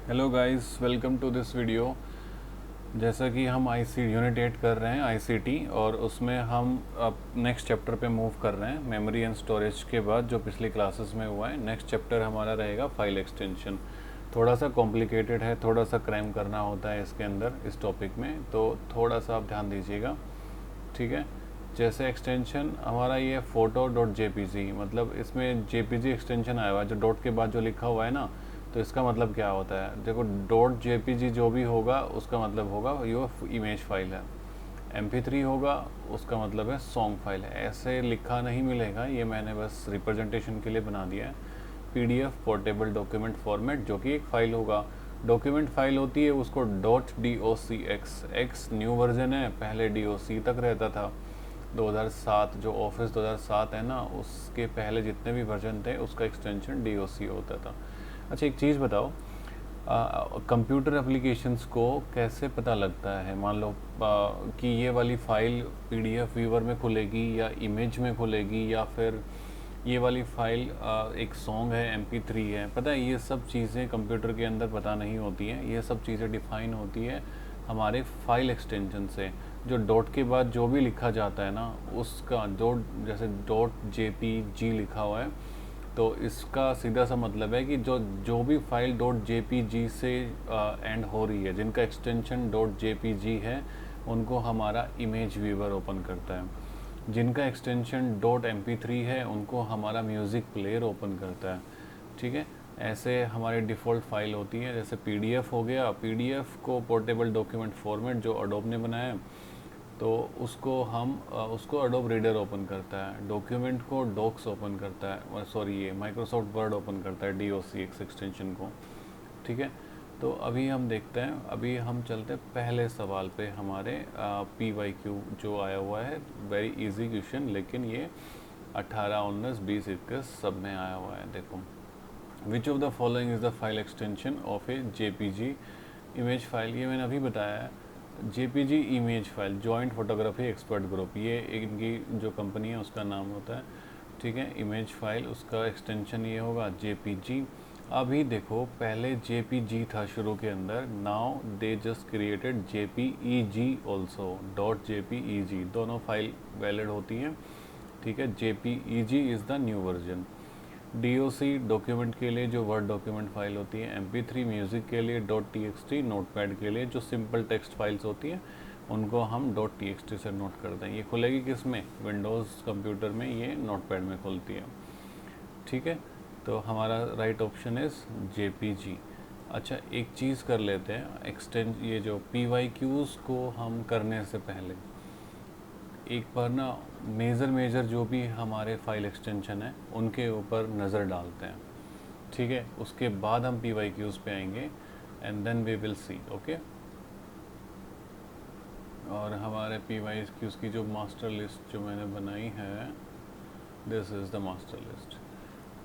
Hello guys, welcome to this video. जैसा कि हम आईसी यूनिट 8 कर रहे हैं आईसीटी, और उसमें हम अब नेक्स्ट चैप्टर पे मूव कर रहे हैं। मेमोरी एंड स्टोरेज के बाद जो पिछली क्लासेस में हुआ है, नेक्स्ट चैप्टर हमारा रहेगा फाइल एक्सटेंशन। थोड़ा सा कॉम्प्लिकेटेड है, थोड़ा सा क्रैम करना होता है इसके अंदर, इस टॉपिक में, तो थोड़ा सा आप ध्यान दीजिएगा, ठीक है। जैसे एक्सटेंशन हमारा ये फोटो डॉट जेपीजी, मतलब इसमें जेपीजी एक्सटेंशन आया हुआ है, जो डॉट के बाद जो लिखा हुआ है ना, तो इसका मतलब क्या होता है? देखो, डॉट जेपीजी जो भी होगा उसका मतलब होगा ये इमेज फाइल है। MP3 होगा उसका मतलब है सॉन्ग फाइल है। ऐसे लिखा नहीं मिलेगा, ये मैंने बस रिप्रेजेंटेशन के लिए बना दिया है। PDF पोर्टेबल डॉक्यूमेंट फॉर्मेट, जो कि एक फ़ाइल होगा। डॉक्यूमेंट फाइल होती है, उसको .docx, एक्स न्यू वर्जन है, पहले DOC तक रहता था। 2007 जो ऑफिस 2007 है ना, उसके पहले जितने भी वर्जन थे उसका एक्सटेंशन DOC होता था। अच्छा, एक चीज़ बताओ, कंप्यूटर एप्लीकेशंस को कैसे पता लगता है? मान लो कि ये वाली फ़ाइल PDF व्यूवर में खुलेगी या इमेज में खुलेगी, या फिर ये वाली फ़ाइल एक सॉन्ग है, MP3 है। पता है, ये सब चीज़ें कंप्यूटर के अंदर पता नहीं होती हैं। ये सब चीज़ें डिफ़ाइन होती है हमारे फाइल एक्सटेंशन से। जो डॉट के बाद जो भी लिखा जाता है ना, उसका डॉट, जैसे .jpg लिखा हुआ है, तो इसका सीधा सा मतलब है कि जो जो भी फाइल .jpg से एंड हो रही है, जिनका एक्सटेंशन .jpg है, उनको हमारा इमेज व्यूवर ओपन करता है। जिनका एक्सटेंशन .mp3 है, उनको हमारा म्यूज़िक प्लेयर ओपन करता है, ठीक है। ऐसे हमारी डिफ़ॉल्ट फाइल होती है। जैसे PDF हो गया, PDF को पोर्टेबल डॉक्यूमेंट फॉर्मेट जो अडोब ने बनाया है, तो उसको अडोब रीडर ओपन करता है। डॉक्यूमेंट को डॉक्स ओपन करता है, सॉरी, ये माइक्रोसॉफ्ट वर्ड ओपन करता है DOCX एक्सटेंशन को, ठीक है। तो अभी हम देखते हैं, अभी हम चलते हैं पहले सवाल पे। हमारे PYQ जो आया हुआ है, वेरी इजी क्वेश्चन, लेकिन ये 18, 19, 20, 21 सब में आया हुआ है। देखो, which of the following is the file extension of A JPG image file? ये मैंने अभी बताया है। JPG image file, joint photography expert group, ये इनकी जो कंपनी है उसका नाम होता है, ठीक है। इमेज फाइल, उसका एक्सटेंशन ये होगा JPG। अभी देखो, पहले JPG था शुरू के अंदर, now they just created JPEG also, .jpeg, दोनों फाइल वैलिड होती हैं, ठीक है। JPEG is the new version. DOC document के लिए जो वर्ड डॉक्यूमेंट फाइल होती है, MP3 म्यूज़िक के लिए, .txt नोटपैड के लिए जो सिंपल टेक्स्ट फाइल्स होती हैं, उनको हम .txt से नोट करते हैं। ये खुलेगी किस में? विंडोज़ कंप्यूटर में ये नोटपैड में खुलती है, ठीक है। तो हमारा राइट ऑप्शन इज़ JPG। अच्छा, एक चीज़ कर लेते हैं, एक्सटेंड ये जो PYQs को हम करने से पहले एक बार ना मेजर जो भी हमारे फाइल एक्सटेंशन है उनके ऊपर नज़र डालते हैं, ठीक है। उसके बाद हम PYQs पे आएंगे, and then we will see, okay. और हमारे PYQs की जो मास्टर लिस्ट जो मैंने बनाई है, this is the master list,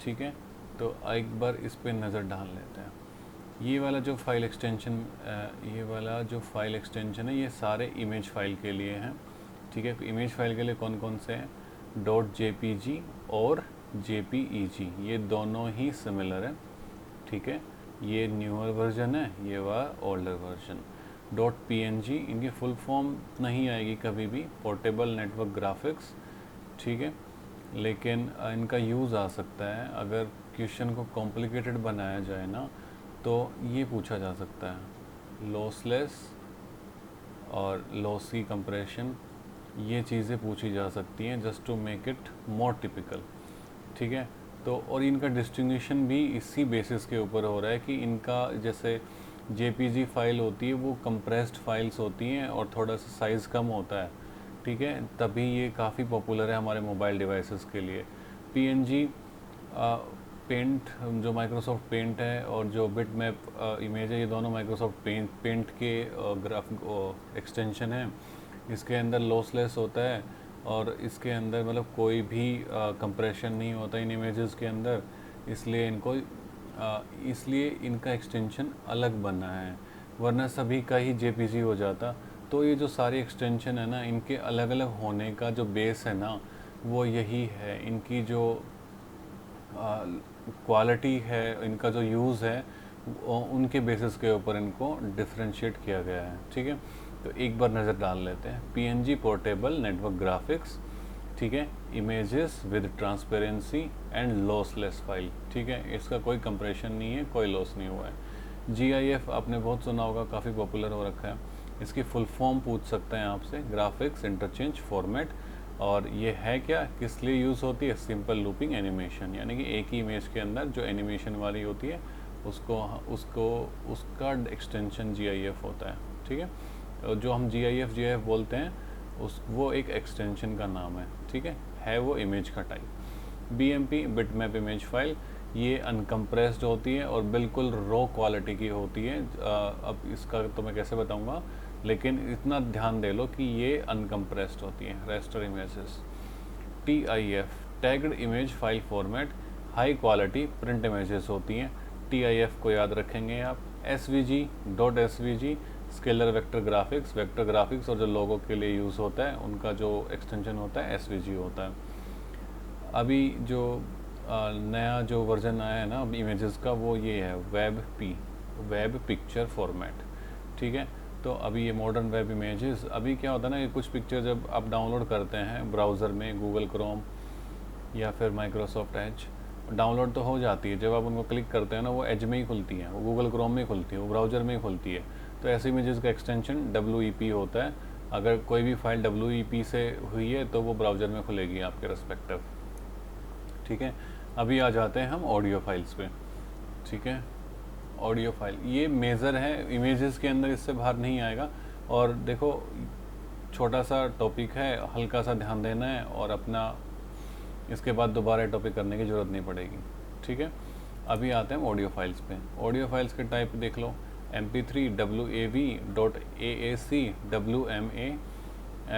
ठीक है। तो एक बार इस पे नज़र डाल लेते हैं। ये वाला जो फाइल एक्सटेंशन ये वाला जो फाइल एक्सटेंशन है, ये सारे इमेज फाइल के लिए हैं, ठीक है। इमेज फाइल के लिए कौन कौन से हैं? .jpg और JPEG, ये दोनों ही सिमिलर है, ठीक है। ये न्यूअर वर्जन है, ये वाला ओल्डर वर्जन। .png, इनकी फुल फॉर्म नहीं आएगी कभी भी, पोर्टेबल नेटवर्क ग्राफिक्स, ठीक है। लेकिन इनका यूज़ आ सकता है अगर क्वेश्चन को कॉम्प्लिकेटेड बनाया जाए ना, तो ये पूछा जा सकता है। लॉसलेस और लॉसी कंप्रेशन, ये चीज़ें पूछी जा सकती हैं just to make it more typical, ठीक है। तो और इनका डिस्टिंग्विशन भी इसी बेसिस के ऊपर हो रहा है कि इनका, जैसे JPG फाइल होती है वो कंप्रेस्ड फाइल्स होती हैं और थोड़ा सा साइज़ कम होता है, ठीक है। तभी ये काफ़ी पॉपुलर है हमारे मोबाइल डिवाइसेस के लिए। PNG पेंट, जो माइक्रोसॉफ्ट पेंट है, और जो बिट मैप इमेज है, ये दोनों माइक्रोसॉफ्ट पेंट के ग्राफिक एक्सटेंशन है। इसके अंदर लॉसलेस होता है, और इसके अंदर मतलब कोई भी कंप्रेशन नहीं होता इन इमेजेस के अंदर, इसलिए इनका एक्सटेंशन अलग बना है, वरना सभी का ही JPG हो जाता। तो ये जो सारी एक्सटेंशन है ना, इनके अलग अलग होने का जो बेस है ना, वो यही है। इनकी जो क्वालिटी है, इनका जो यूज़ है, उनके बेसिस के ऊपर इनको डिफ्रेंशिएट किया गया है। ठीक है, तो एक बार नज़र डाल लेते हैं। पीएनजी पोर्टेबल नेटवर्क ग्राफिक्स, ठीक है, images with transparency and lossless file. ठीक है, इसका कोई कंप्रेशन नहीं है, कोई लॉस नहीं हुआ है। जीआईएफ आपने बहुत सुना होगा, काफ़ी पॉपुलर हो रखा है। इसकी फुल फॉर्म पूछ सकते हैं आपसे, ग्राफिक्स इंटरचेंज फॉर्मेट। और ये है क्या, किस लिए यूज़ होती है? सिंपल लूपिंग एनिमेशन, यानी कि एक ही इमेज के अंदर जो एनिमेशन वाली होती है उसको उसका एक्सटेंशन जीआईएफ होता है। ठीक है, और जो हम जीआईएफ बोलते हैं वो एक एक्सटेंशन का नाम है। ठीक है वो इमेज का type. BMP bitmap image file, ये अनकम्प्रेस्ड होती है और बिल्कुल रॉ क्वालिटी की होती है। अब इसका तो मैं कैसे बताऊंगा, लेकिन इतना ध्यान दे लो कि ये अनकम्प्रेस्ड होती है, raster images. TIF tagged image file format, high quality print images होती हैं। टीआईएफ को याद रखेंगे आप। SVG dot SVG scalar vector graphics और जो लोगों के लिए यूज़ होता है उनका जो एक्सटेंशन होता है एसवीजी होता है। अभी जो नया जो वर्जन आया है ना इमेजेस का, वो ये है वेब पिक्चर फॉर्मेट। ठीक है, तो अभी ये मॉडर्न वेब इमेजेस, अभी क्या होता है ना कि कुछ पिक्चर जब आप डाउनलोड करते हैं ब्राउज़र में, गूगल क्रोम या फिर माइक्रोसॉफ्ट एज, डाउनलोड तो हो जाती है, जब आप उनको क्लिक करते हैं ना वो एज में ही खुलती हैं, वो गूगल क्रोम में ही खुलती है, वो ब्राउज़र में ही खुलती है। तो ऐसी इमेजेस का एक्सटेंशन WEP होता है। अगर कोई भी फाइल WEP से हुई है तो वो ब्राउज़र में खुलेगी आपके रेस्पेक्टिव। ठीक है, अभी आ जाते हैं हम ऑडियो फाइल्स पे। ठीक है, ऑडियो फाइल ये मेजर है इमेजेस के अंदर, इससे बाहर नहीं आएगा। और देखो छोटा सा टॉपिक है, हल्का सा ध्यान देना है और अपना इसके बाद दोबारा टॉपिक करने की ज़रूरत नहीं पड़ेगी। ठीक है, अभी आते हैं ऑडियो फाइल्स पे। ऑडियो फाइल्स के टाइप देख लो, MP3, WAV, .AAC, WMA,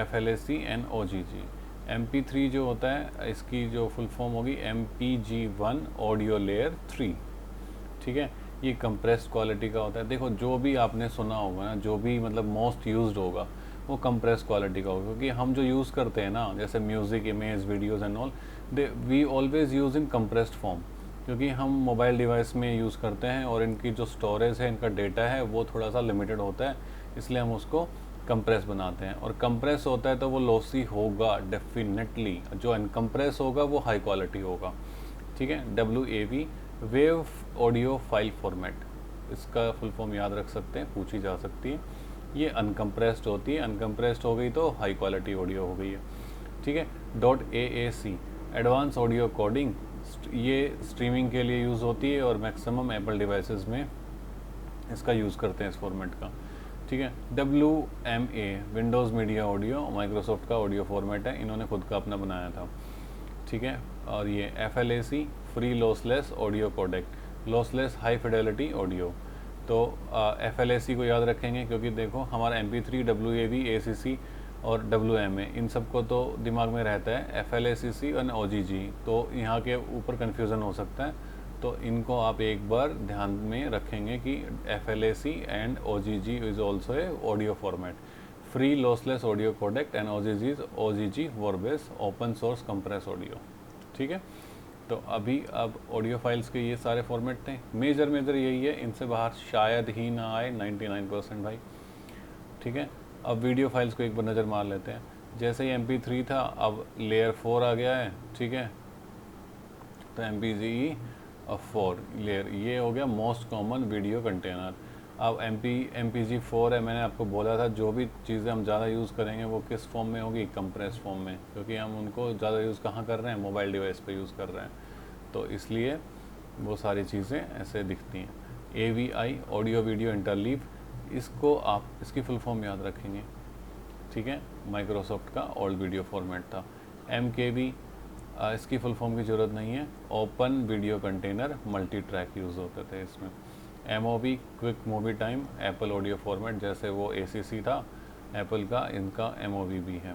FLAC and OGG। MP3 जो होता है इसकी जो फुल फॉर्म होगी MPG1 ऑडियो लेयर 3। ठीक है, ये कंप्रेस्ड क्वालिटी का होता है। देखो जो भी आपने सुना होगा ना, जो भी मतलब मोस्ट यूज्ड होगा वो कंप्रेस्ड क्वालिटी का होगा, क्योंकि हम जो यूज़ करते हैं ना जैसे music, image, videos and all, we always use in compressed form, क्योंकि हम मोबाइल डिवाइस में यूज़ करते हैं और इनकी जो स्टोरेज है, इनका डेटा है वो थोड़ा सा लिमिटेड होता है, इसलिए हम उसको कंप्रेस बनाते हैं। और कंप्रेस होता है तो वो लॉसी होगा डेफिनेटली, जो अनकम्प्रेस होगा वो हाई क्वालिटी होगा। ठीक है, WAV wave audio file format, इसका फुल फॉर्म याद रख सकते हैं, पूछी जा सकती है। ये अनकम्प्रेस्ड होती है, अनकम्प्रेस्ड हो गई तो हाई क्वालिटी ऑडियो हो गई है। ठीक है, .AAC एडवांस ऑडियो कोडिंग, ये स्ट्रीमिंग के लिए यूज़ होती है और मैक्सिमम एप्पल डिवाइसेस में इसका यूज़ करते हैं इस फॉर्मेट का। ठीक है, WMA Windows media audio, Microsoft का ऑडियो फॉर्मेट है, इन्होंने खुद का अपना बनाया था। ठीक है, और ये FLAC free lossless audio codec, lossless high fidelity audio. तो FLAC को याद रखेंगे क्योंकि देखो हमारा MP3, WAV, ACC और WMA इन सब को तो दिमाग में रहता है, FLACC और OGG तो यहाँ के ऊपर कन्फ्यूज़न हो सकता है, तो इनको आप एक बार ध्यान में रखेंगे कि FLAC and OGG is also a audio format, free lossless audio codec and OGG Vorbis open source compress audio. ठीक है, तो अभी अब ऑडियो फाइल्स के ये सारे फॉर्मेट थे, मेजर यही है, इनसे बाहर शायद ही ना आए 99% भाई। ठीक है, अब वीडियो फाइल्स को एक बार नज़र मार लेते हैं। जैसे ही MP3 था, अब लेयर 4 आ गया है। ठीक है, तो MPG4 लेयर, ये हो गया मोस्ट कॉमन वीडियो कंटेनर। अब MPG4 है, मैंने आपको बोला था जो भी चीज़ें हम ज़्यादा यूज़ करेंगे वो किस फॉर्म में होगी, कंप्रेस फॉर्म में, क्योंकि हम उनको ज़्यादा यूज़ कहाँ कर रहे हैं, मोबाइल डिवाइस पे यूज़ कर रहे हैं, तो इसलिए वो सारी चीज़ें ऐसे दिखती हैं। AVI ऑडियो वीडियो इंटरलीव, इसको आप इसकी फुल फॉर्म याद रखेंगे। ठीक है, माइक्रोसॉफ्ट का ओल्ड वीडियो फॉर्मेट था। MKV, इसकी फुल फॉर्म की ज़रूरत नहीं है, open video container multi track use होते थे इसमें। MOV quick movie time, Apple audio format, जैसे वो ACC था एप्पल का, इनका MOV भी है।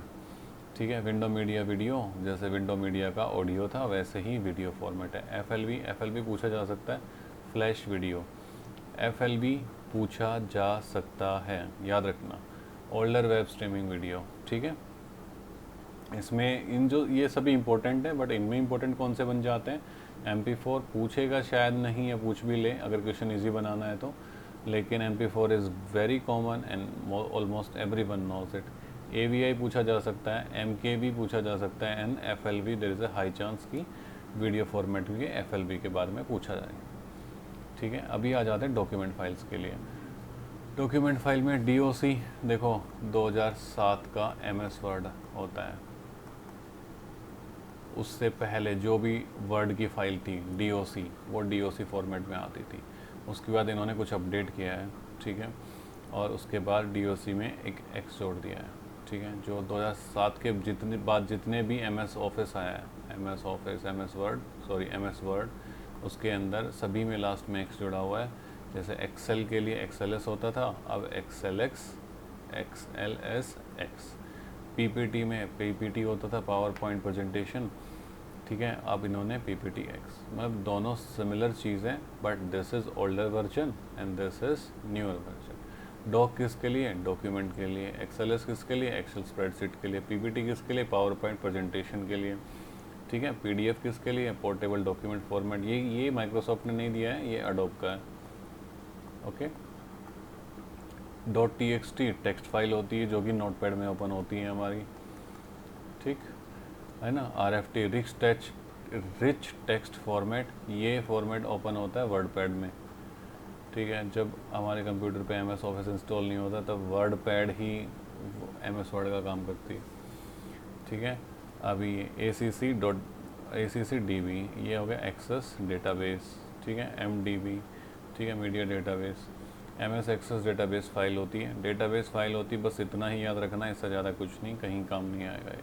ठीक है, विंडो मीडिया वीडियो, जैसे विंडो मीडिया का ऑडियो था वैसे ही वीडियो फॉर्मेट है। FLV पूछा जा सकता है, फ्लैश वीडियो, FLV पूछा जा सकता है, याद रखना। Older web streaming video. ठीक है, इसमें इन जो ये सभी इंपॉर्टेंट हैं, बट इनमें इंपॉर्टेंट कौन से बन जाते हैं, MP4 पूछेगा शायद नहीं, या पूछ भी ले अगर क्वेश्चन इजी बनाना है तो, लेकिन MP4 is very common and almost everyone knows it. AVI पूछा जा सकता है, MKV पूछा जा सकता है, and FLV there is a high chance की वीडियो फॉर्मेट के FLV के बारे में पूछा जाए। ठीक है, अभी आ जाते हैं डॉक्यूमेंट फाइल्स के लिए। डॉक्यूमेंट फाइल में DOC देखो 2007 का MS वर्ड होता है। उससे पहले जो भी वर्ड की फ़ाइल थी DOC, वो DOC फॉर्मेट में आती थी। उसके बाद इन्होंने कुछ अपडेट किया है, ठीक है, और उसके बाद DOC में एक X जोड़ दिया है। ठीक है, जो 2007 के जितने भी MS ऑफिस आया है, MS ऑफिस, MS वर्ड, उसके अंदर सभी में लास्ट में X जुड़ा हुआ है। जैसे एक्सेल के लिए XLS होता था, अब XLX, XLS, X। PPT में PPT होता था, पावर पॉइंट प्रेजेंटेशन, ठीक है, अब इन्होंने PPTX। मतलब दोनों सिमिलर चीज़ हैं, but this is older version and this is newer version. Doc किसके लिए? डॉक्यूमेंट के लिए। XLS किसके लिए? एक्सेल स्प्रेडशीट के लिए। PPT किसके लिए? पावर पॉइंट प्रेजेंटेशन के लिए। ठीक है, PDF किसके लिए? Portable document format. ये माइक्रोसॉफ्ट ने नहीं दिया है, ये अडोब का है। ओके, .txt टेक्स्ट फाइल होती है जो कि नोटपैड में ओपन होती है हमारी, ठीक है ना। RFT रिच टेक्स्ट फॉर्मेट, ये फॉर्मेट ओपन होता है वर्डपैड में। ठीक है, जब हमारे कंप्यूटर पे MS ऑफिस इंस्टॉल नहीं होता तब वर्डपैड ही MS वर्ड का काम करती है। ठीक है, अभी ACC.DB ये हो गया एक्सेस डेटाबेस। ठीक है, MDB, ठीक है, media database. MS access database file होती है, डेटाबेस फाइल होती है, बस इतना ही याद रखना, इससे ज़्यादा कुछ नहीं, कहीं काम नहीं आएगा ये।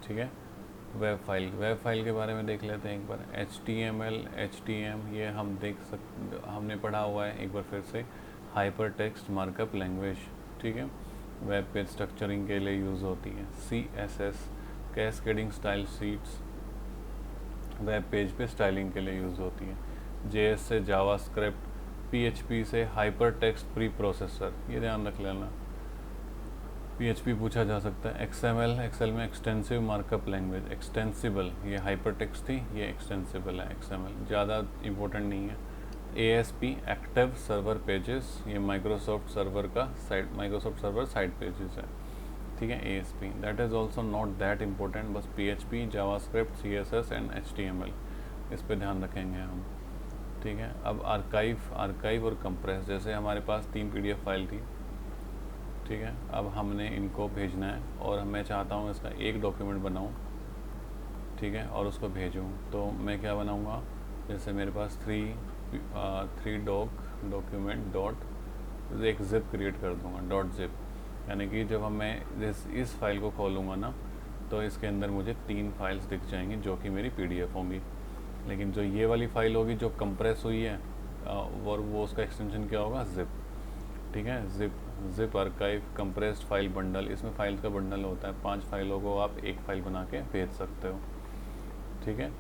ठीक है, वेब फाइल के बारे में देख लेते हैं एक बार। HTML, HTM ये हमने पढ़ा हुआ है एक बार फिर से। हाइपर टेक्स्ट मार्कअप लैंग्वेज, ठीक है, वेब पेज स्ट्रक्चरिंग के लिए यूज़ होती है। CSS cascading style sheets, web page पे स्टाइलिंग के लिए यूज़ होती है। JS से जावास्क्रिप्ट, PHP से हाइपर टेक्स्ट प्री प्रोसेसर, ये ध्यान रख लेना। PHP पूछा जा सकता है। एक्सेल में एक्सटेंसिव मार्कअप लैंग्वेज, एक्सटेंसिबल, ये हाइपर टेक्स्ट थी, ये एक्सटेंसिबल है XML, ज़्यादा इम्पोर्टेंट नहीं है। ASP एक्टिव सर्वर पेजेस, ये माइक्रोसॉफ्ट सर्वर साइड पेजेस है। ठीक है, ASP that is also not that important, बस PHP, JavaScript, CSS and HTML, इस पर ध्यान रखेंगे हम। ठीक है, अब आर्काइव और कंप्रेस, जैसे हमारे पास 3 PDF फाइल थी, ठीक है, अब हमने इनको भेजना है और मैं चाहता हूँ इसका एक डॉक्यूमेंट बनाऊँ, ठीक है, और उसको भेजूँ, तो मैं क्या बनाऊँगा, जैसे मेरे पास 3 डॉक्यूमेंट डॉट एक ज़िप क्रिएट कर दूँगा, .zip, यानी कि जब मैं इस फाइल को खोलूँगा ना, तो इसके अंदर मुझे 3 फाइल्स दिख जाएंगी जो कि मेरी PDF होंगी। लेकिन जो ये वाली फ़ाइल होगी जो कंप्रेस हुई है, और वो उसका एक्सटेंशन क्या होगा? ज़िप। ठीक है, zip archive compressed file bundle, इसमें फाइल्स का बंडल होता है, 5 फाइलों को आप एक फाइल बना के भेज सकते हो। ठीक है,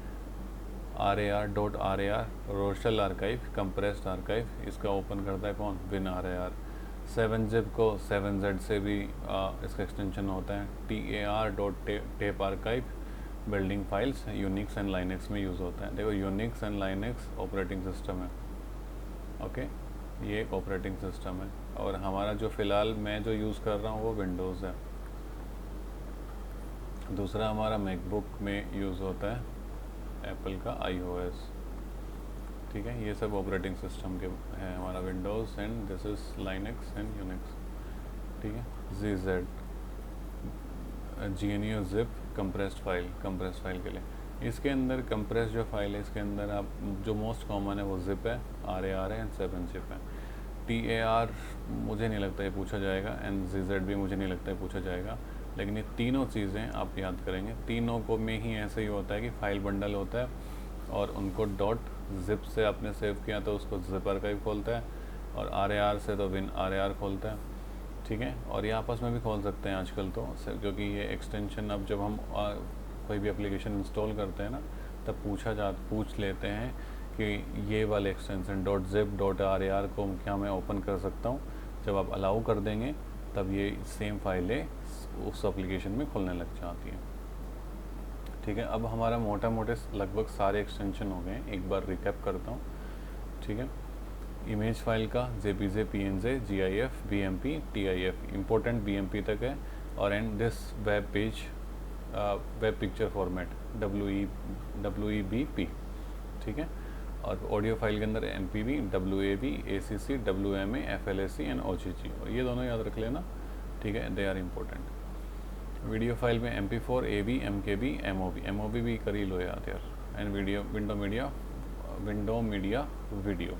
RAR रोशल आर्काइव, कंप्रेस्ड आर्काइव, इसका ओपन करता है कौन? WinRAR। 7zip को 7z से भी इसका एक्सटेंशन होता है। TAR.tape archive, building files, Unix and Linux में यूज़ होता है। देखो, Unix and Linux operating system है। ओके, ये एक ऑपरेटिंग सिस्टम है, और हमारा जो फ़िलहाल मैं जो यूज़ कर रहा हूँ वो विंडोज़ है। दूसरा हमारा मैकबुक में यूज़ होता है एप्पल का iOS। ठीक है, ये सब ऑपरेटिंग सिस्टम के है हमारा, Windows and this is Linux and Unix. ठीक है, ZZ GNU zip compressed file के लिए। इसके अंदर कंप्रेस जो फाइल है, इसके अंदर आप जो मोस्ट कॉमन है वो ज़िप है, RAR है एंड 7zip है। TAR मुझे नहीं लगता ये पूछा जाएगा, एंड ZZ भी मुझे नहीं लगता ये पूछा जाएगा, लेकिन ये तीनों चीज़ें आप याद करेंगे। तीनों को में ही ऐसे ही होता है कि फाइल बंडल होता है, और उनको .zip से आपने सेव किया तो उसको ज़िप आर्काइव खोलता है, और RAR से तो WinRAR खोलता है। ठीक है, और ये आपस में भी खोल सकते हैं आजकल तो, क्योंकि ये एक्सटेंशन अब जब हम कोई भी एप्लीकेशन इंस्टॉल करते हैं ना, तब पूछ लेते हैं कि ये वाले एक्सटेंशन .zip .RAR को क्या मैं ओपन कर सकता हूँ। जब आप अलाउ कर देंगे तब ये सेम फाइलें उस एप्लीकेशन में खुलने लग जाती हैं। ठीक है, अब हमारा मोटा मोटे लगभग सारे एक्सटेंशन हो गए। एक बार रिकैप करता हूँ। ठीक है, इमेज फाइल का JPG, PNG, GIF, BMP, TIF, important BMP तक है। और and this web page web picture format WEBP। ठीक है, और ऑडियो फाइल के अंदर MPV, WAV, ACC, WMA, FLAC and OGG, और ये दोनों याद रख लेना। ठीक है, they are important. Video file में MP4, AV, MKV, MOV भी कर ही लो याद यार। And video window media video,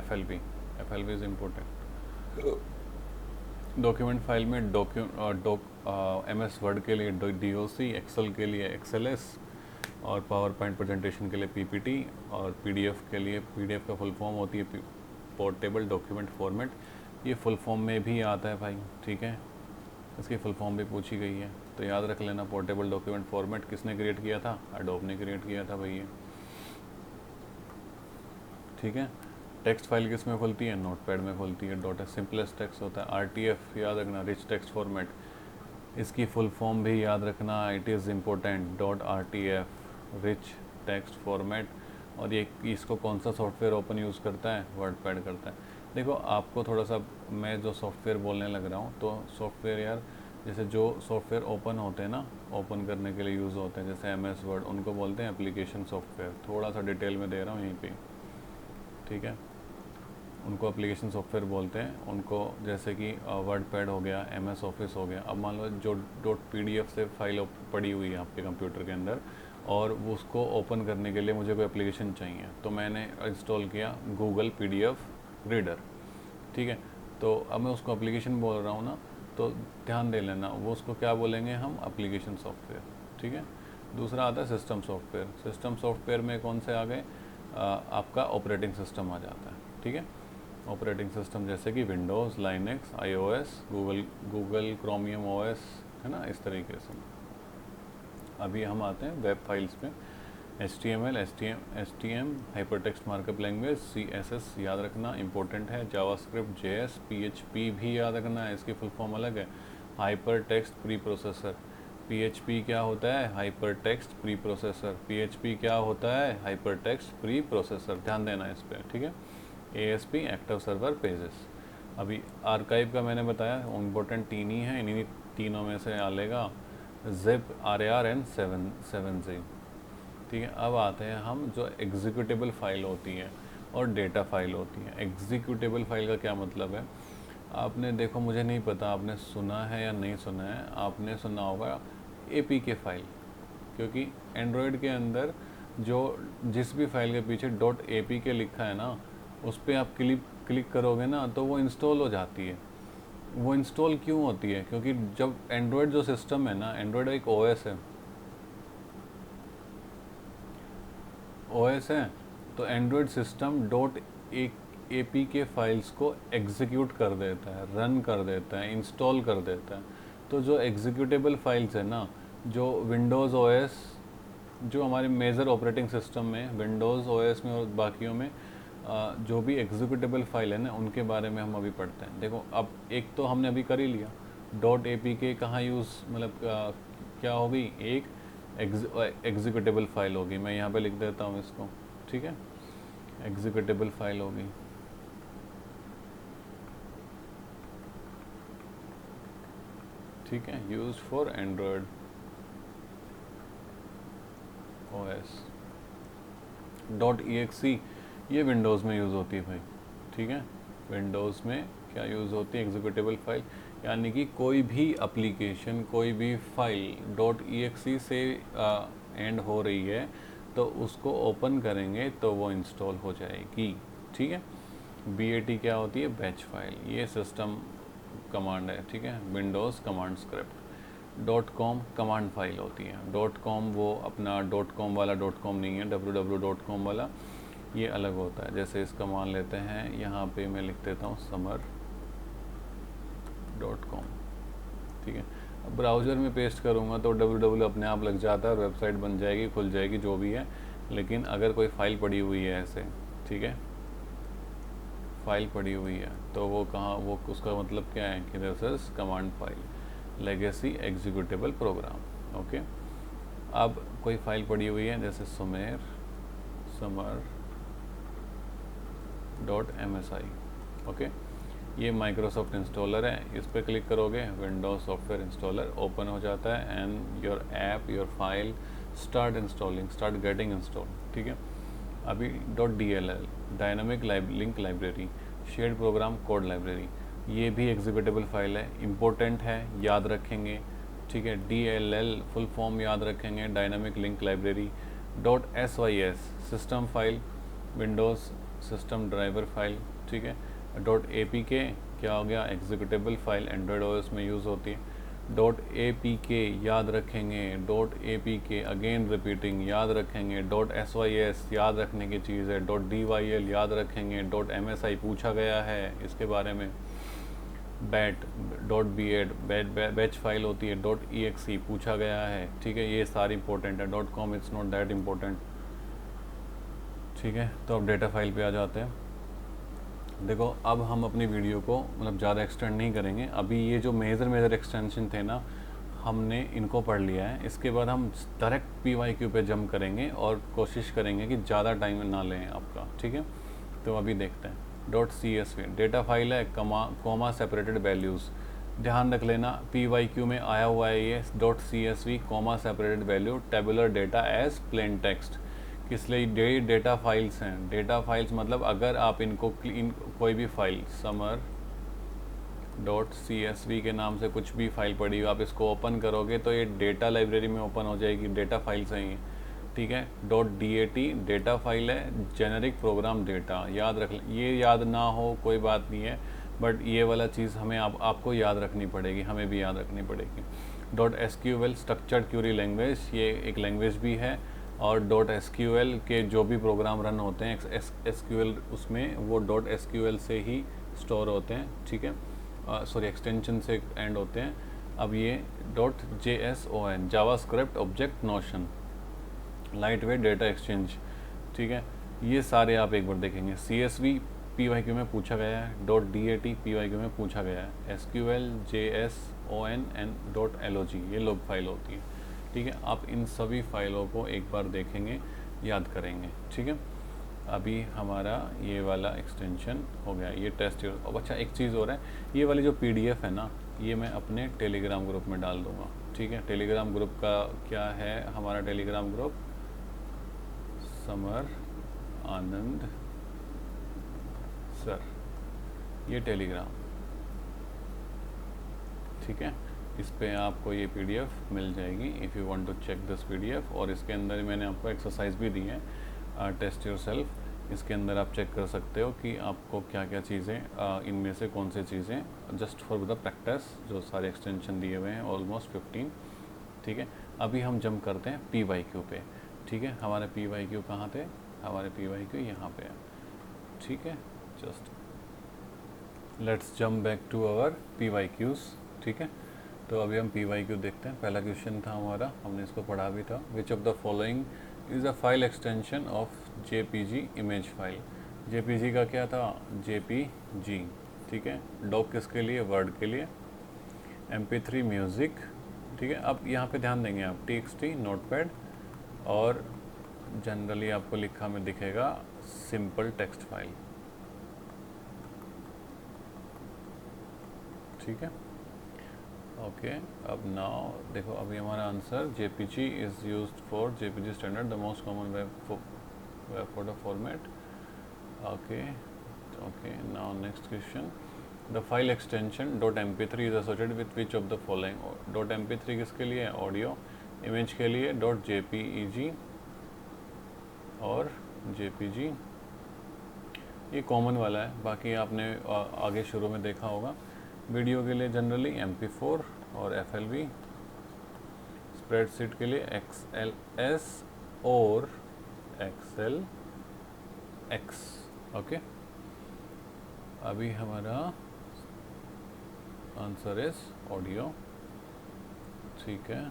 FLV is important. Document file में MS वर्ड के लिए DOC, एक्सेल के लिए XLS, और पावर पॉइंट प्रेजेंटेशन के लिए PPT, और PDF के लिए, PDF का फुल फॉर्म होती है पोर्टेबल डॉक्यूमेंट फॉर्मेट। ये फुल फॉर्म में भी आता है भाई। ठीक है, इसकी फुल फॉर्म भी पूछी गई है, तो याद रख लेना। पोर्टेबल डॉक्यूमेंट फॉर्मेट किसने क्रिएट किया था? एडोब ने क्रिएट किया था भाई ये। ठीक है, टेक्स्ट फाइल किस में खुलती है? नोटपैड में खुलती है। डॉट सिंपलेस्ट टेक्स्ट होता है। RTF याद रखना, रिच टेक्स्ट फॉर्मेट। इसकी फुल फॉर्म भी याद रखना, it is important. .RTF rich text format. और ये इसको कौन सा सॉफ्टवेयर ओपन यूज़ करता है? वर्डपैड करता है। देखो आपको थोड़ा सा मैं जो सॉफ्टवेयर बोलने लग रहा हूँ, तो सॉफ्टवेयर यार जैसे जो सॉफ्टवेयर ओपन होते हैं ना, ओपन करने के लिए यूज़ होते हैं, जैसे MS वर्ड, उनको बोलते हैं एप्लीकेशन सॉफ्टवेयर। थोड़ा सा डिटेल में दे रहा हूँ यहीं पे। ठीक है, उनको एप्लीकेशन सॉफ्टवेयर बोलते हैं उनको, जैसे कि वर्डपैड हो गया, MS ऑफिस हो गया। अब मान लो जो .PDF से फाइल पड़ी हुई है आपके कंप्यूटर के अंदर, और वो उसको ओपन करने के लिए मुझे कोई एप्लीकेशन चाहिए, तो मैंने इंस्टॉल किया गूगल PDF रीडर। ठीक है, तो अब मैं उसको एप्लीकेशन बोल रहा हूँ ना, तो ध्यान दे लेना, वो उसको क्या बोलेंगे हम? Application software. ठीक है, दूसरा आता है सिस्टम सॉफ्टवेयर। सिस्टम सॉफ्टवेयर में कौन से आ गए? आपका ऑपरेटिंग सिस्टम आ जाता है। ठीक है, ऑपरेटिंग सिस्टम जैसे कि Windows, Linux, iOS, Google chromium OS, है ना, इस तरीके से। अभी हम आते हैं वेब फाइल्स पे। HTML, STM, hypertext markup language, CSS याद रखना, इंपॉर्टेंट है। जावास्क्रिप्ट, JS, PHP भी याद रखना है, इसकी फुल फॉर्म अलग है। Hypertext pre processor. PHP क्या होता है? Hypertext pre processor. PHP क्या होता है? Hypertext pre processor. ध्यान देना इस पर। ठीक है, ASP, एक्टिव सर्वर पेजेस। अभी आर्काइव का मैंने बताया, इम्पोर्टेंट तीन ही हैं, इन्हीं तीनों में से आलेगा zip, RAR एंड 7z। ठीक है, अब आते हैं हम जो एग्जीक्यूटेबल फाइल होती है और डेटा फाइल होती है। एग्जीक्यूटेबल फाइल का क्या मतलब है? आपने देखो, मुझे नहीं पता आपने सुना है या नहीं सुना है, आपने सुना होगा APK फाइल, क्योंकि एंड्रॉयड के अंदर जो जिस भी फाइल के पीछे .APK लिखा है ना, उस पर आप क्लिक करोगे ना, तो वो इंस्टॉल हो जाती है। वो इंस्टॉल क्यों होती है? क्योंकि जब एंड्रॉयड जो सिस्टम है ना, एंड्रॉयड एक OS है, तो एंड्रॉयड सिस्टम .APK फाइल्स को एग्जीक्यूट कर देता है, रन कर देता है, इंस्टॉल कर देता है। तो जो एग्जीक्यूटेबल फाइल्स है ना, जो विंडोज़ OS, जो हमारे मेजर ऑपरेटिंग सिस्टम में, विंडोज़ OS में और बाकियों में जो भी एग्जीक्यूटेबल फाइल है ना, उनके बारे में हम अभी पढ़ते हैं। देखो, अब एक तो हमने अभी कर ही लिया, .APK कहाँ यूज़, मतलब क्या होगी? एक एग्जीक्यूटेबल फाइल होगी। मैं यहाँ पे लिख देता हूँ इसको। ठीक है, एग्जीक्यूटेबल फाइल होगी। ठीक है, use for Android OS। .exe ये विंडोज़ में यूज़ होती है भाई। ठीक है, विंडोज़ में क्या यूज़ होती है? एग्जीक्यूटेबल फाइल, यानी कि कोई भी एप्लीकेशन, कोई भी फाइल .exe से एंड हो रही है, तो उसको ओपन करेंगे तो वो इंस्टॉल हो जाएगी। ठीक है, BAT क्या होती है? Batch file. ये सिस्टम कमांड है। ठीक है, Windows command script. .com command file होती है। .com वो अपना .com वाला .com नहीं है, www.com वाला, ये अलग होता है। जैसे इसका मान लेते हैं, यहाँ पे मैं लिख देता हूँ summer.com। ठीक है, अब ब्राउज़र में पेस्ट करूँगा तो www अपने आप लग जाता है और वेबसाइट बन जाएगी, खुल जाएगी, जो भी है। लेकिन अगर कोई फ़ाइल पड़ी हुई है ऐसे, ठीक है, फाइल पड़ी हुई है, तो वो कहाँ, वो उसका मतलब क्या है कि this is command file, legacy executable program. Okay, अब कोई फाइल पड़ी हुई है जैसे समर .msi, ओके, ये माइक्रोसॉफ्ट इंस्टॉलर है, इस पर क्लिक करोगे विंडोज सॉफ्टवेयर इंस्टॉलर ओपन हो जाता है and your app your file start getting install, ठीक है। अभी .dll dynamic link library shared program code library, ये भी एग्जीक्यूटेबल फाइल है, इम्पोर्टेंट है, याद रखेंगे, ठीक है। DLL फुल फॉर्म याद रखेंगे, dynamic link library. .sys system file, Windows system driver file, ठीक है। .apk क्या हो गया, एग्जीक्यूटेबल फाइल, एंड्रॉयड OS में यूज़ होती है। .apk याद रखेंगे, .apk अगेन रिपीटिंग याद रखेंगे, .sys याद रखने की चीज़ है, .dyl याद रखेंगे, .msi पूछा गया है इसके बारे में, .bat बैच फाइल होती है, .exe पूछा गया है, ठीक है, ये सारी इंपॉर्टेंट है। .com it's not that important, ठीक है। तो अब डेटा फाइल पे आ जाते हैं। देखो अब हम अपनी वीडियो को मतलब ज़्यादा एक्सटेंड नहीं करेंगे, अभी ये जो मेजर एक्सटेंशन थे ना हमने इनको पढ़ लिया है, इसके बाद हम डायरेक्ट PYQ पे जंप करेंगे और कोशिश करेंगे कि ज़्यादा टाइम ना लें आपका, ठीक है। तो अभी देखते हैं। .csv डेटा फाइल है, कॉमा सेपरेटेड वैल्यूज़, ध्यान रख लेना PYQ में आया हुआ है ये .csv comma separated value tabular data as plain text, किस लिए डेटा फाइल्स हैं। डेटा फाइल्स मतलब अगर आप इनको कोई भी फाइल समर .csv के नाम से कुछ भी फाइल पड़ी हो, आप इसको ओपन करोगे तो ये डेटा लाइब्रेरी में ओपन हो जाएगी, डेटा फाइल्स हैं ये, ठीक है। .dat डेटा फाइल है, जेनरिक प्रोग्राम डेटा, याद रख ये याद ना हो कोई बात नहीं है, बट ये वाला चीज़ हमें आपको याद रखनी पड़ेगी, हमें भी याद रखनी पड़ेगी। .sql स्ट्रक्चर्ड क्यूरी लैंग्वेज, ये एक लैंग्वेज भी है, और .sql के जो भी प्रोग्राम रन होते हैं SQL उसमें वो .sql से ही स्टोर होते हैं, ठीक है, सॉरी एक्सटेंशन से एंड होते हैं। अब ये .json JavaScript object notion light weight data exchange, ठीक है, ये सारे आप एक बार देखेंगे। CSV PYQ में पूछा गया है, .dat PYQ में पूछा गया है, SQL JSON एंड .log ये लॉग फाइल होती है, ठीक है। आप इन सभी फाइलों को एक बार देखेंगे, याद करेंगे, ठीक है। अभी हमारा ये वाला एक्सटेंशन हो गया, ये टेस्ट। अब अच्छा एक चीज़ हो रहा है, ये वाली जो PDF है ना, ये मैं अपने टेलीग्राम ग्रुप में डाल दूँगा, ठीक है। टेलीग्राम ग्रुप का क्या है, हमारा Telegram group Samar Anand sir, ये टेलीग्राम, ठीक है। इस पे आपको ये PDF मिल जाएगी if you want to check this PDF, और इसके अंदर मैंने आपको एक्सरसाइज भी दी है, टेस्ट योरसेल्फ। इसके अंदर आप चेक कर सकते हो कि आपको क्या क्या चीज़ें, इनमें से कौन सी चीज़ें जस्ट फॉर द प्रैक्टिस, जो सारे एक्सटेंशन दिए हुए हैं ऑलमोस्ट 15, ठीक है। अभी हम जंप करते हैं PYQ पे, ठीक है। हमारे PYQ कहाँ थे, हमारे PYQ यहाँ पे है, ठीक है। Just let's jump back to our PYQs, ठीक है। तो अभी हम PYQ देखते हैं। पहला क्वेश्चन था हमारा, हमने इसको पढ़ा भी था। Which of the following is a file extension of JPG image file. JPG का क्या था, JPG, ठीक है। डॉक किसके लिए, वर्ड के लिए। MP3 म्यूज़िक, ठीक है। अब यहाँ पे ध्यान देंगे आप, TXT नोटपैड, और जनरली आपको लिखा में दिखेगा सिंपल टेक्स्ट फाइल, ठीक है, ओके। अब नाउ देखो, अभी हमारा answer JPG is used for JPG standard the most common web photo format, okay okay. Now next question, the file extension .mp3 is associated with which of the following. .mp3 किसके लिए, audio, image के लिए .jpeg और JPG, ये common वाला है, बाकी आपने आगे शुरू में देखा होगा। वीडियो के लिए जनरली MP4 और FLV, स्प्रेडशीट के लिए XLS और XLX, ओके। अभी हमारा आंसर इज ऑडियो, ठीक है।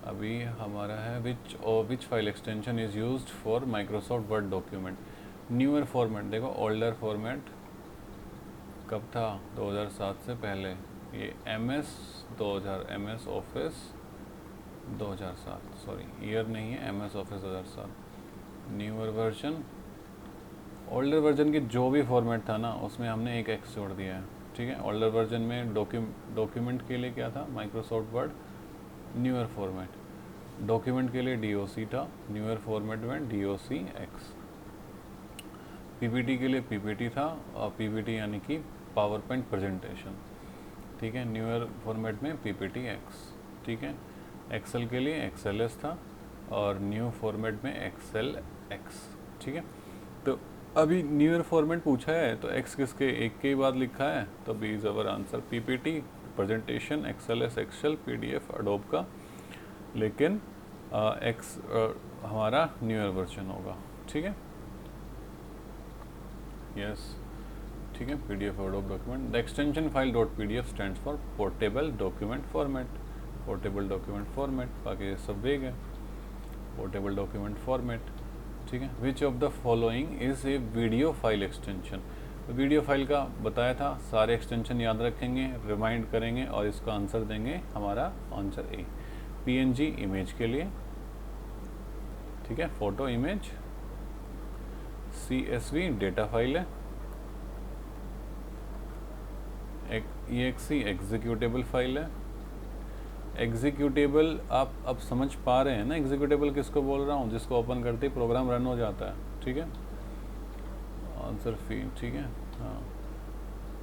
अभी हमारा है which file extension is used for Microsoft Word document. Newer format, देखो ओल्डर फॉर्मेट कब था, 2007 से पहले, ये MS 2000 MS office 2007, sorry year नहीं है, MS office 2007। Newer version, older version के जो भी फॉर्मेट था ना उसमें हमने एक एक्स जोड़ दिया है, ठीक है। ओल्डर वर्जन में डॉक्यूमेंट के लिए क्या था, Microsoft word, newer format. Document के लिए DOC था, न्यूअर फॉर्मेट में DOCX। PPT के लिए PPT था, और PPT यानी कि पावर पॉइंट प्रेजेंटेशन, ठीक है, न्यूअर फॉर्मेट में PPTX, ठीक है। एक्सेल के लिए XLS था, और न्यू फॉर्मेट में XLX, ठीक है। तो अभी न्यूअर फॉर्मेट पूछा है तो X किसके, एक के ही बाद लिखा है, तो B is our answer. PPT presentation, XLS Excel, PDF Adobe का, लेकिन X हमारा न्यूअर वर्जन होगा, ठीक है। यस, ठीक है। PDF Adobe document. The extension file dot PDF stands for portable document format, portable document format, बाकी ये सब वेग है, पोर्टेबल डॉक्यूमेंट फॉर्मेट, ठीक है। Which of the following is a video file extension. Video file का बताया था, सारे एक्सटेंशन याद रखेंगे, रिमाइंड करेंगे और इसका आंसर देंगे, हमारा आंसर ए। PNG इमेज के लिए, ठीक है, photo image. CSV data file है। EXE एग्जीक्यूटेबल फाइल है। एग्जीक्यूटेबल आप अब समझ पा रहे हैं ना, एग्जीक्यूटेबल किसको बोल रहा हूँ, जिसको ओपन करते ही प्रोग्राम रन हो जाता है, ठीक है। आंसर फील्ड, ठीक है, हाँ।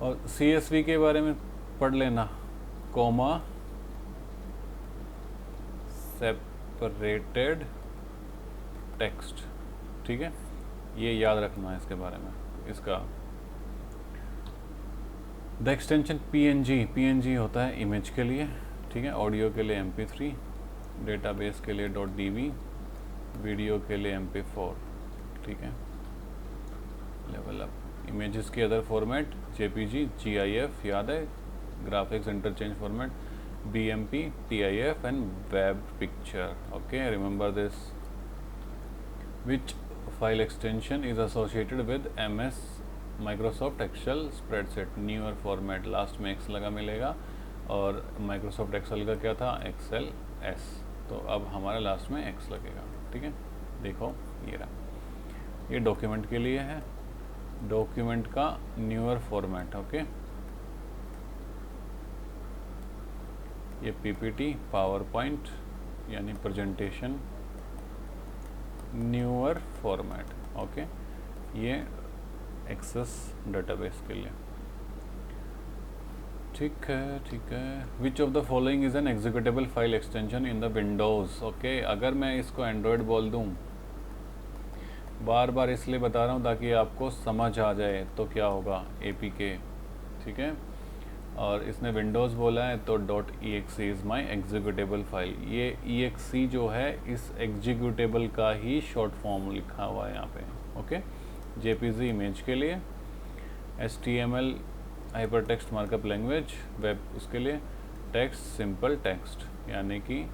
और CSV के बारे में पढ़ लेना, कॉमा सेपरेटेड टेक्स्ट, ठीक है, ये याद रखना है इसके बारे में। इसका द एक्सटेंशन PNG होता है इमेज के लिए, ठीक है। ऑडियो के लिए MP3, डेटाबेस के लिए .db, वीडियो के लिए MP4, ठीक है। Level up. इमेजेस के अदर फॉर्मेट JPG, GIF याद है, graphics interchange format, BMP, TIF and web picture, okay, remember this. Which file extension is associated with MS Microsoft Excel spreadsheet. Newer format, last में X लगा मिलेगा, और Microsoft Excel का क्या था, XLS, तो अब हमारे लास्ट में X लगेगा, ठीक है। देखो ये रहा, ये डॉक्यूमेंट के लिए है, डॉक्यूमेंट का न्यूअर फॉर्मेट, ओके। ये PPT पावर पॉइंट यानी प्रेजेंटेशन, न्यूअर फॉर्मेट, ओके। ये एक्सेस डेटाबेस के लिए, ठीक है, ठीक है। Which of the following is an executable file extension in the Windows, okay. अगर मैं इसको एंड्रॉयड बोल दूं, बार बार इसलिए बता रहा हूँ ताकि आपको समझ आ जाए, तो क्या होगा, APK, ठीक है। और इसने विंडोज़ बोला है तो .exe is my executable file. ये exe जो है इस एग्जीक्यूटेबल का ही शॉर्ट फॉर्म लिखा हुआ है यहाँ पे, ओके। JPG इमेज के लिए, HTML hyper text markup language, web उसके लिए, टेक्स्ट सिंपल टेक्स्ट यानी कि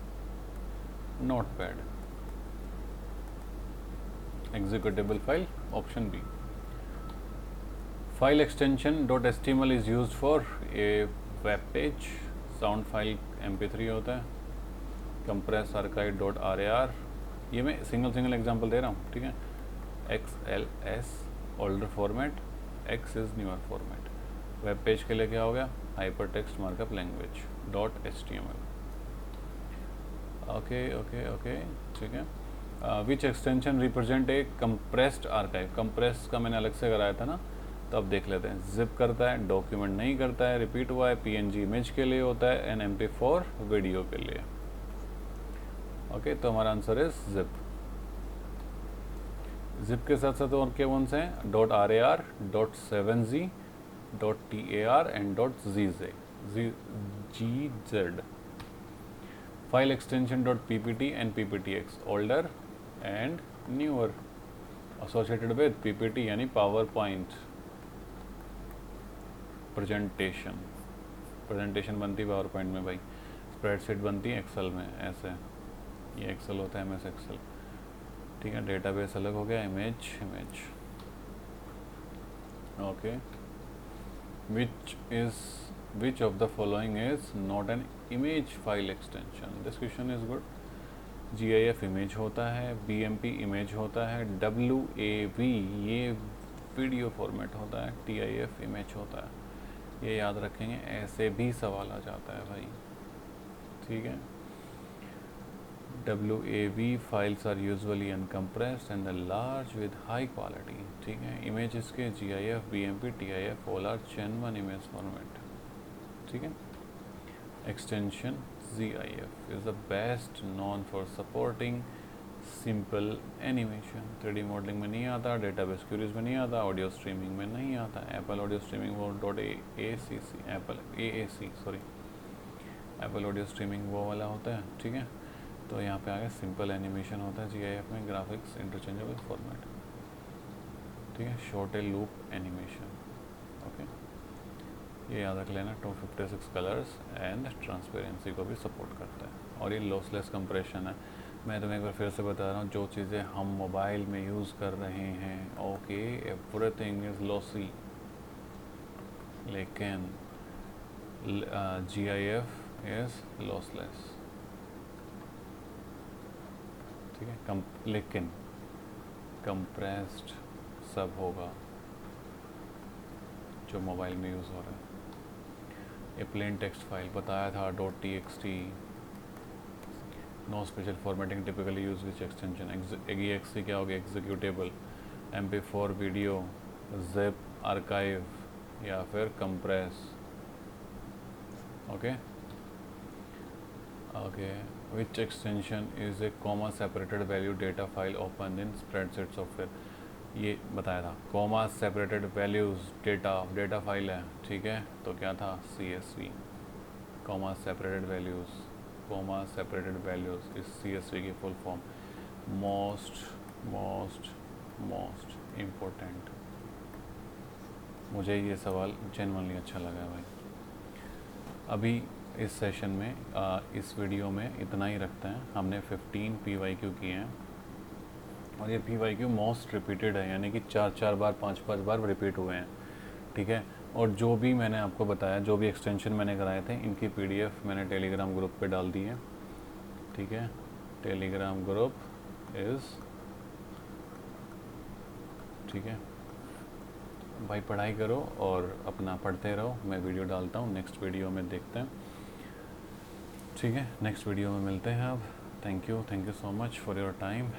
notepad, executable file option B. File extension .html is used for a web page, sound file MP3 होता है, कंप्रेस आर्काइव .rar, ये मैं सिंगल एग्जांपल दे रहा हूँ, ठीक है। XLS older format, X is newer format. Web page के लिए क्या हो गया, hyper text markup language .html, okay, ठीक है। Which extension represent a compressed archive. Compress का मैंने अलग से कराया था ना, तो अब देख लेते हैं। जिप करता है, डॉक्यूमेंट नहीं करता है, रिपीट हुआ है, PNG इमेज के लिए होता है, एंड MP4 वीडियो के लिए, ओके। तो हमारा आंसर इज जिप। जिप के साथ साथ और क्या कौन से हैं, .rar, .7z, .tar and .gz। File extension .ppt and PPTX, older and newer, associated with PPT यानी पावर पॉइंट प्रेजेंटेशन। प्रेजेंटेशन बनती है पावर पॉइंट में भाई, स्प्रेडशीट बनती है एक्सेल में, ऐसे ये एक्सेल होता है MS एक्सेल, ठीक है। डेटाबेस अलग हो गया, image, okay. which of the following is not an image file extension? This question is good. GIF image होता है, BMP इमेज होता है, WAV ये वीडियो फॉर्मेट होता है, TIF इमेज होता है। ये याद रखेंगे, ऐसे भी सवाल आ जाता है भाई, ठीक है। WAV files are usually uncompressed and large with high quality, ठीक है। images के GIF, BMP, TIF all are Gen 1 image format, ठीक है। extension GIF is the best known for supporting simple animation। 3D modeling में नहीं आता, database queries में नहीं आता, audio streaming में नहीं आता। Apple Audio Streaming वो Apple Audio Streaming वो वाला होता है, ठीक है। तो यहाँ पे आगे सिंपल एनिमेशन होता है GIF में, ग्राफिक्स इंटरचेंजेबल फॉर्मेट, ठीक है। शॉर्ट ए लूप एनिमेशन, ओके। ये याद रख लेना, 256 कलर्स एंड ट्रांसपेरेंसी को भी सपोर्ट करता है। और ये लॉसलेस कंप्रेशन है। मैं तुम्हें एक बार फिर से बता रहा हूँ, जो चीज़ें हम मोबाइल में यूज़ कर रहे हैं, ओके, एवरीथिंग इज़ लॉसी, लेकिन GIF इज़ लॉसलेस, ठीक है। लेकिन कंप्रेस्ड सब होगा जो मोबाइल में यूज़ हो रहा है। ये प्लेन टेक्स्ट फाइल बताया था, .txt, no special formatting typically use which extension. EXE क्या होगा, executable, MP4 video, zip, archive या फिर compress, okay. Which extension is a comma separated value data file opened in spreadsheet software? ये बताया था, comma separated values data file है, ठीक है। तो क्या था, CSV, comma separated values इस CSV की फुल फॉर्म। most important। मुझे ये सवाल जेन्युइनली अच्छा लगा भाई। अभी इस सेशन में इस वीडियो में इतना ही रखते हैं। हमने 15 PYQ किए हैं और ये PYQ मोस्ट रिपीटेड है, यानी कि 4 बार 5 बार रिपीट हुए हैं, ठीक है। और जो भी मैंने आपको बताया, जो भी एक्सटेंशन मैंने कराए थे, इनकी PDF मैंने टेलीग्राम ग्रुप पे डाल दी है, ठीक है। टेलीग्राम ग्रुप इज़, ठीक है भाई। पढ़ाई करो और अपना पढ़ते रहो, मैं वीडियो डालता हूँ, नेक्स्ट वीडियो में देखते हैं, ठीक है। नेक्स्ट वीडियो में मिलते हैं अब। Thank you so much for your time.